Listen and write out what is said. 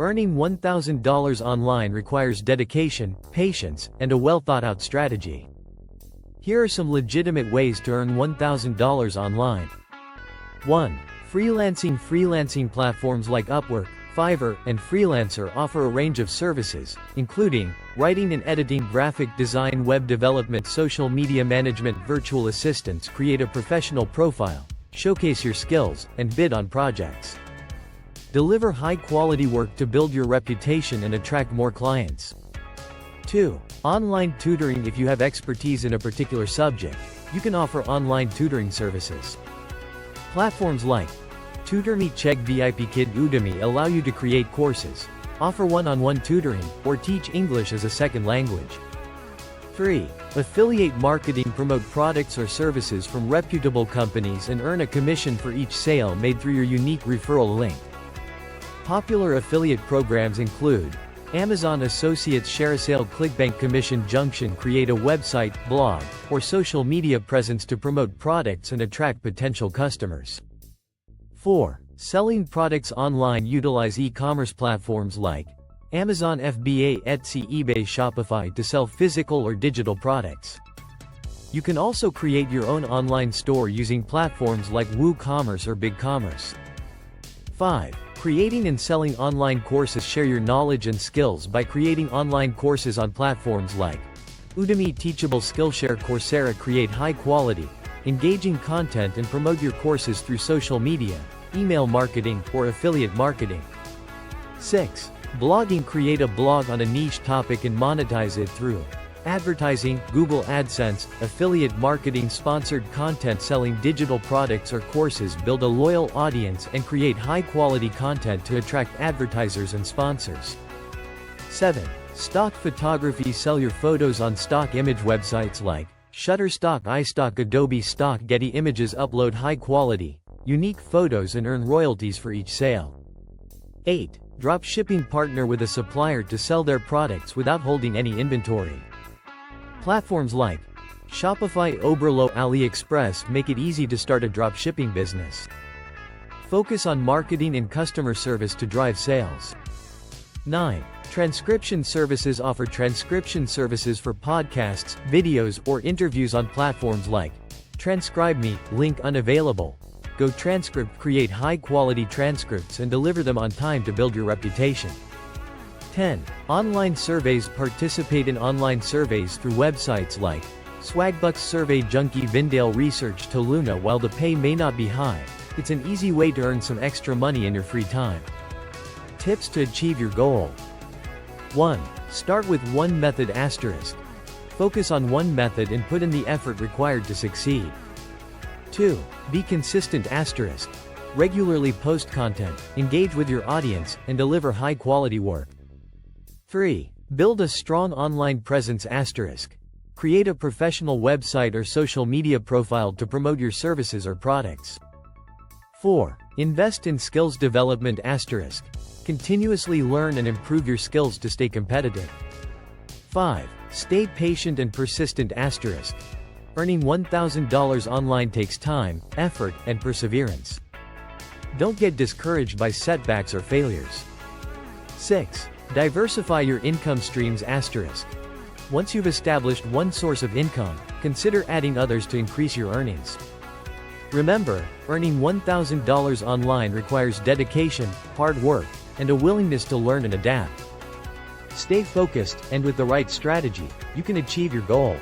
Earning $1,000 online requires dedication, patience, and a well-thought-out strategy. Here are some legitimate ways to earn $1,000 online. 1. Freelancing. Freelancing platforms like Upwork, Fiverr, and Freelancer offer a range of services, including writing and editing, graphic design, web development, social media management, virtual assistants. Create a professional profile, showcase your skills, and bid on projects. Deliver high-quality work to build your reputation and attract more clients. 2. Online tutoring. If you have expertise in a particular subject, you can offer online tutoring services. Platforms like TutorMe, Chegg, VIPKid, Udemy allow you to create courses, offer one-on-one tutoring, or teach English as a second language. 3. Affiliate marketing. Promote products or services from reputable companies and earn a commission for each sale made through your unique referral link. Popular affiliate programs include Amazon Associates, ShareASale, ClickBank. Commission. Junction. Create a website, blog, or social media presence to promote products and attract potential customers. 4. Selling products online. Utilize e-commerce platforms like Amazon FBA, Etsy, eBay, Shopify to sell physical or digital products. You can also create your own online store using platforms like WooCommerce or BigCommerce. 5. Creating and selling online courses. Share your knowledge and skills by creating online courses on platforms like Udemy, Teachable, Skillshare, Coursera. Create high-quality, engaging content and promote your courses through social media, email marketing, or affiliate marketing. 6. Blogging. Create a blog on a niche topic and monetize it through advertising, Google AdSense, affiliate marketing, sponsored content. Selling digital products or courses. Build a loyal audience and create high-quality content to attract advertisers and sponsors. 7. Stock photography. Sell your photos on stock image websites like Shutterstock, iStock, Adobe Stock, Getty Images. Upload high-quality, unique photos and earn royalties for each sale. 8. Drop shipping. Partner with a supplier to sell their products without holding any inventory. Platforms like Shopify, Oberlo, AliExpress make it easy to start a drop shipping business. Focus on marketing and customer service to drive sales. 9. Transcription services. Offer transcription services for podcasts, videos, or interviews on platforms like TranscribeMe, link unavailable, GoTranscript. Create high-quality transcripts and deliver them on time to build your reputation. 10. Online surveys. Participate in online surveys through websites like Swagbucks, Survey Junkie, Vindale Research to Luna. While the pay may not be high, it's an easy way to earn some extra money in your free time. Tips to achieve your goal. 1. Start with one method asterisk. Focus on one method and put in the effort required to succeed. 2. Be consistent asterisk. Regularly post content, engage with your audience, and deliver high-quality work. 3. Build a strong online presence asterisk. Create a professional website or social media profile to promote your services or products. 4. Invest in skills development asterisk. Continuously learn and improve your skills to stay competitive. 5. Stay patient and persistent asterisk. Earning $1,000 online takes time, effort, and perseverance. Don't get discouraged by setbacks or failures. 6. Diversify your income streams asterisk. Once you've established one source of income, consider adding others to increase your earnings. Remember, earning $1,000 online requires dedication, hard work, and a willingness to learn and adapt. Stay focused, and with the right strategy, you can achieve your goal.